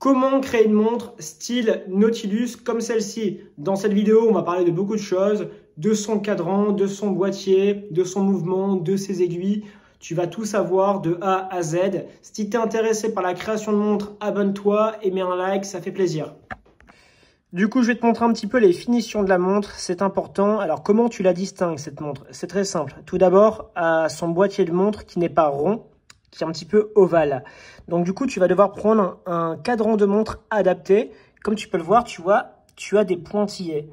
Comment créer une montre style Nautilus comme celle-ci? Dans cette vidéo, on va parler de beaucoup de choses, de son cadran, de son boîtier, de son mouvement, de ses aiguilles. Tu vas tout savoir de A à Z. Si tu es intéressé par la création de montres, abonne-toi et mets un like, ça fait plaisir. Du coup, je vais te montrer un petit peu les finitions de la montre, c'est important. Alors, comment tu la distingues, cette montre? C'est très simple. Tout d'abord, à son boîtier de montre qui n'est pas rond, qui est un petit peu ovale. Donc, du coup, tu vas devoir prendre un cadran de montre adapté. Comme tu peux le voir, tu vois, tu as des pointillés.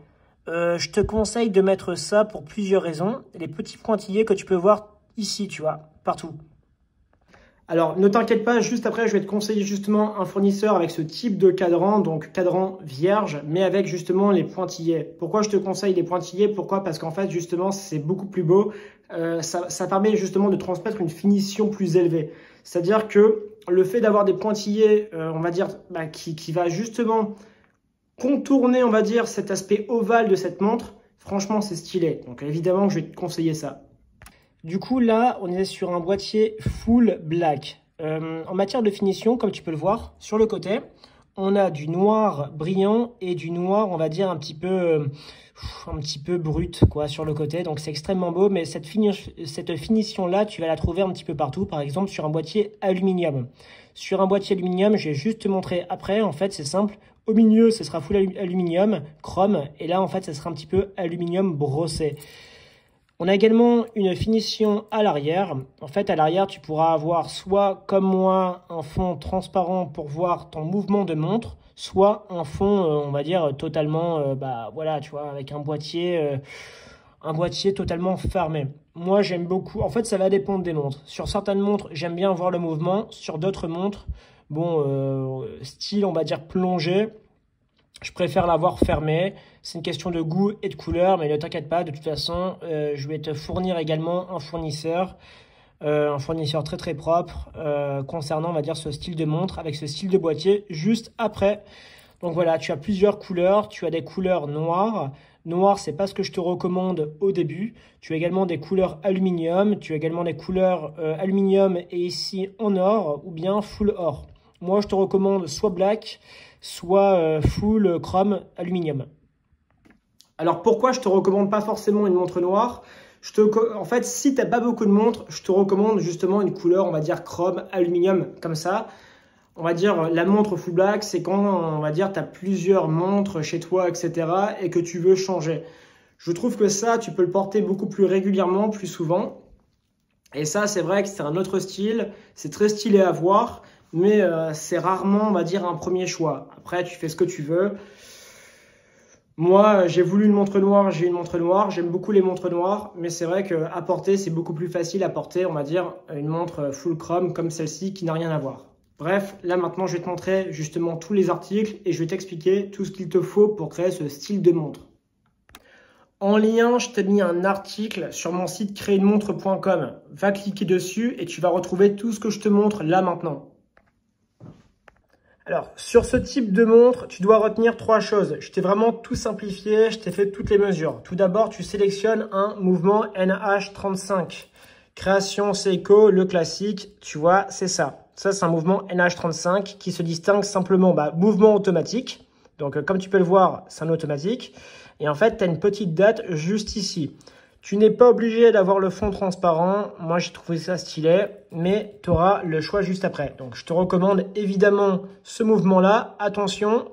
Je te conseille de mettre ça pour plusieurs raisons. Les petits pointillés que tu peux voir ici, tu vois, partout. Alors, ne t'inquiète pas, juste après, je vais te conseiller justement un fournisseur avec ce type de cadran, donc cadran vierge, mais avec justement les pointillés. Pourquoi je te conseille les pointillés? Pourquoi? Parce qu'en fait, justement, c'est beaucoup plus beau. Ça permet justement de transmettre une finition plus élevée. C'est-à-dire que le fait d'avoir des pointillés, on va dire, qui va justement contourner, on va dire, cet aspect ovale de cette montre, franchement, c'est stylé. Donc, évidemment, je vais te conseiller ça. Du coup, là, on est sur un boîtier full black. En matière de finition, comme tu peux le voir, sur le côté, on a du noir brillant et du noir, on va dire, un petit peu brut, quoi, sur le côté. Donc, c'est extrêmement beau, mais cette finition-là, tu vas la trouver un petit peu partout. Par exemple, sur un boîtier aluminium. Sur un boîtier aluminium, je vais juste te montrer après. En fait, c'est simple. Au milieu, ce sera full aluminium, chrome. Et là, en fait, ce sera un petit peu aluminium brossé. On a également une finition à l'arrière. En fait, à l'arrière, tu pourras avoir soit, comme moi, un fond transparent pour voir ton mouvement de montre, soit un fond, on va dire, totalement, voilà, tu vois, avec un boîtier totalement fermé. Moi, j'aime beaucoup. En fait, ça va dépendre des montres. Sur certaines montres, j'aime bien voir le mouvement. Sur d'autres montres, bon, style, on va dire, plongé, je préfère l'avoir fermé. C'est une question de goût et de couleur, mais ne t'inquiète pas, de toute façon, je vais te fournir également un fournisseur très très propre concernant, on va dire, ce style de montre avec ce style de boîtier juste après. Donc voilà, tu as plusieurs couleurs, tu as des couleurs noires. Noir, c'est pas ce que je te recommande au début. Tu as également des couleurs aluminium, tu as également des couleurs aluminium et ici en or ou bien full or. Moi, je te recommande soit black, soit full chrome aluminium. Alors, pourquoi je te recommande pas forcément une montre noire? En fait, si tu n'as pas beaucoup de montres, je te recommande justement une couleur, on va dire chrome aluminium, comme ça. On va dire la montre full black, c'est quand, on va dire, tu as plusieurs montres chez toi, etc. et que tu veux changer. Je trouve que ça, tu peux le porter beaucoup plus régulièrement, plus souvent. Et ça, c'est vrai que c'est un autre style. C'est très stylé à voir, mais c'est rarement, on va dire, un premier choix. Après, tu fais ce que tu veux. Moi, j'ai voulu une montre noire, j'ai une montre noire. J'aime beaucoup les montres noires, mais c'est vrai qu'à porter, c'est beaucoup plus facile à porter, on va dire, une montre full chrome comme celle-ci qui n'a rien à voir. Bref, là maintenant, je vais te montrer justement tous les articles et je vais t'expliquer tout ce qu'il te faut pour créer ce style de montre. En lien, je t'ai mis un article sur mon site créeunemontre.com. Va cliquer dessus et tu vas retrouver tout ce que je te montre là maintenant. Alors, sur ce type de montre, tu dois retenir trois choses. Je t'ai vraiment tout simplifié, je t'ai fait toutes les mesures. Tout d'abord, tu sélectionnes un mouvement NH35. Création Seiko, le classique, tu vois, c'est ça. Ça, c'est un mouvement NH35 qui se distingue simplement mouvement automatique. Donc, comme tu peux le voir, c'est un automatique. Et en fait, tu as une petite date juste ici. Tu n'es pas obligé d'avoir le fond transparent. Moi, j'ai trouvé ça stylé, mais tu auras le choix juste après. Donc, je te recommande évidemment ce mouvement-là. Attention,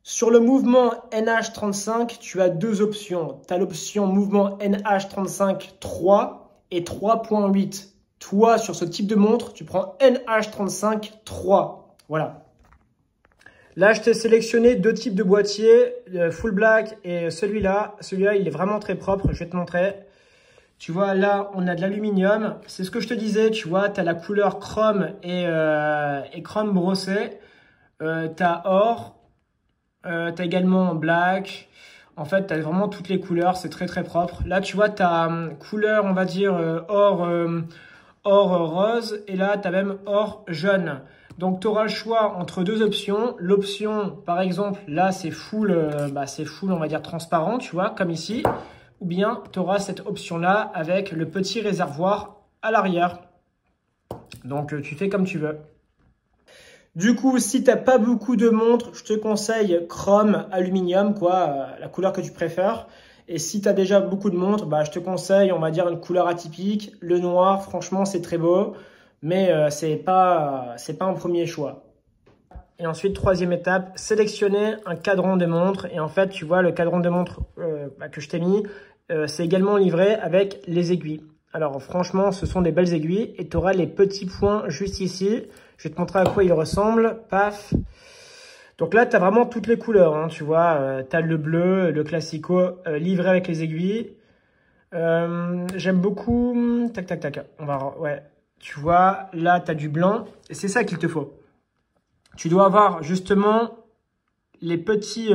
sur le mouvement NH35, tu as deux options. Tu as l'option mouvement NH35 3 et 3.8. Toi, sur ce type de montre, tu prends NH35 3. Voilà. Là, je t'ai sélectionné deux types de boîtiers, full black et celui-là. Celui-là, il est vraiment très propre. Je vais te montrer. Tu vois, là, on a de l'aluminium. C'est ce que je te disais, tu vois, tu as la couleur chrome et chrome brossé. Tu as or. Tu as également black. En fait, tu as vraiment toutes les couleurs. C'est très, très propre. Là, tu vois, tu as couleur, on va dire, or rose. Et là, tu as même or jaune. Donc, tu auras le choix entre deux options. L'option, par exemple, là, c'est full, on va dire, transparent, tu vois, comme ici. Ou bien, tu auras cette option-là avec le petit réservoir à l'arrière. Donc, tu fais comme tu veux. Du coup, si t'as pas beaucoup de montres, je te conseille chrome, aluminium, quoi, la couleur que tu préfères. Et si tu as déjà beaucoup de montres, bah, je te conseille, on va dire, une couleur atypique. Le noir, franchement, c'est très beau, mais c'est pas un premier choix. Et ensuite, troisième étape, sélectionner un cadran de montre. Et en fait, tu vois, le cadran de montre que je t'ai mis, c'est également livré avec les aiguilles. Alors franchement, ce sont des belles aiguilles et tu auras les petits points juste ici. Je vais te montrer à quoi ils ressemblent. Paf. Donc là, tu as vraiment toutes les couleurs, hein, tu vois. Tu as le bleu, le classico livré avec les aiguilles. J'aime beaucoup. Tac, tac, tac. Ouais. Tu vois, là, tu as du blanc. Et c'est ça qu'il te faut. Tu dois avoir justement les petits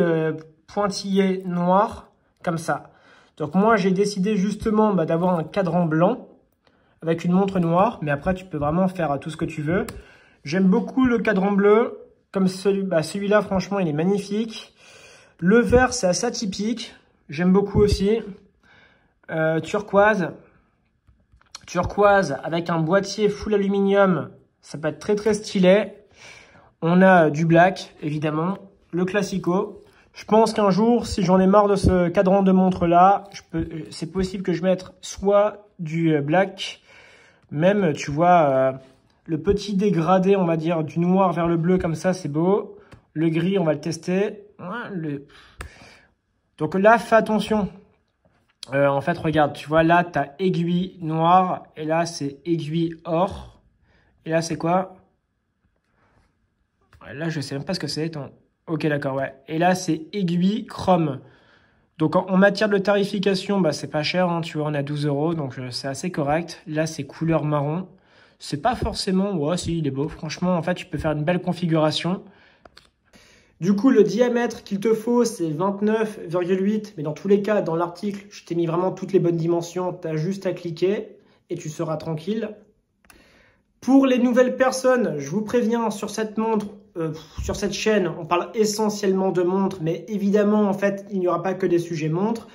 pointillés noirs comme ça. Donc moi, j'ai décidé justement d'avoir un cadran blanc avec une montre noire. Mais après, tu peux vraiment faire tout ce que tu veux. J'aime beaucoup le cadran bleu. Comme celui-là, franchement, il est magnifique. Le vert, c'est assez atypique. J'aime beaucoup aussi. Turquoise. Turquoise avec un boîtier full aluminium. Ça peut être très, très stylé. On a du black, évidemment. Le classico. Je pense qu'un jour, si j'en ai marre de ce cadran de montre-là, c'est possible que je mette soit du black, même, tu vois, le petit dégradé, on va dire, du noir vers le bleu, comme ça, c'est beau. Le gris, on va le tester. Donc là, fais attention. En fait, regarde, tu vois, là, tu as aiguille noire, et là, c'est aiguille or. Et là, c'est quoi? Là, je sais même pas ce que c'est. Ok, d'accord, ouais. Et là, c'est aiguille chrome. Donc, en matière de tarification, c'est pas cher, hein, tu vois, on a 12 €, donc c'est assez correct. Là, c'est couleur marron. C'est pas forcément... Ouais, si, il est beau. Franchement, en fait, tu peux faire une belle configuration. Du coup, le diamètre qu'il te faut, c'est 29,8. Mais dans tous les cas, dans l'article, je t'ai mis vraiment toutes les bonnes dimensions. Tu as juste à cliquer et tu seras tranquille. Pour les nouvelles personnes, je vous préviens, sur cette montre, sur cette chaîne, on parle essentiellement de montres, mais évidemment, en fait, il n'y aura pas que des sujets montres.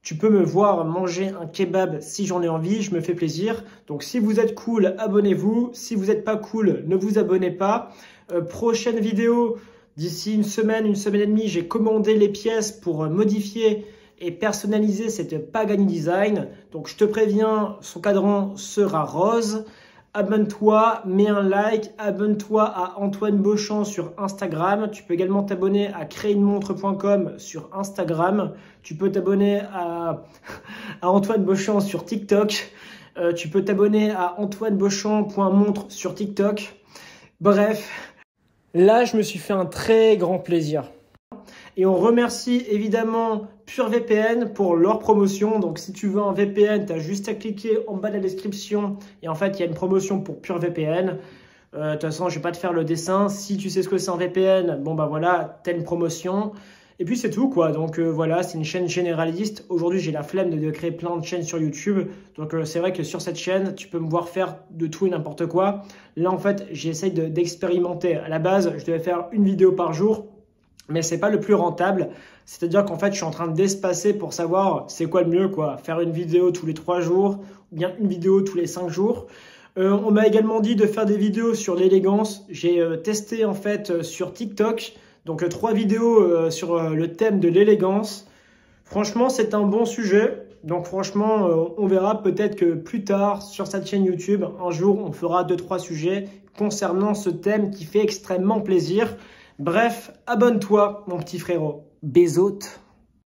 Tu peux me voir manger un kebab si j'en ai envie, je me fais plaisir. Donc, si vous êtes cool, abonnez-vous. Si vous n'êtes pas cool, ne vous abonnez pas. Prochaine vidéo, d'ici une semaine et demie, j'ai commandé les pièces pour modifier et personnaliser cette Pagani Design. Donc, je te préviens, son cadran sera rose. Abonne-toi, mets un like, abonne-toi à Antoine Beauchamp sur Instagram. Tu peux également t'abonner à créeunemontre.com sur Instagram. Tu peux t'abonner à Antoine Beauchamp sur TikTok. Tu peux t'abonner à antoinebeauchamp.montre sur TikTok. Bref, là, je me suis fait un très grand plaisir. Et on remercie évidemment PureVPN pour leur promotion. Donc, si tu veux un VPN, tu as juste à cliquer en bas de la description. Et en fait, il y a une promotion pour PureVPN. De toute façon, je ne vais pas te faire le dessin. Si tu sais ce que c'est un VPN, bon, voilà, tu as une promotion. Et puis, c'est tout, quoi. Donc, voilà, c'est une chaîne généraliste. Aujourd'hui, j'ai la flemme de créer plein de chaînes sur YouTube. Donc, c'est vrai que sur cette chaîne, tu peux me voir faire de tout et n'importe quoi. Là, en fait, j'essaye d'expérimenter. À la base, je devais faire une vidéo par jour. Mais c'est pas le plus rentable. C'est-à-dire qu'en fait, je suis en train d'espacer pour savoir c'est quoi le mieux, quoi. Faire une vidéo tous les 3 jours ou bien une vidéo tous les 5 jours. On m'a également dit de faire des vidéos sur l'élégance. J'ai testé en fait sur TikTok. Donc 3 vidéos sur le thème de l'élégance. Franchement, c'est un bon sujet. Donc franchement, on verra peut-être que plus tard sur cette chaîne YouTube, un jour, on fera 2-3 sujets concernant ce thème qui fait extrêmement plaisir. Bref, abonne-toi, mon petit frérot. Bézote.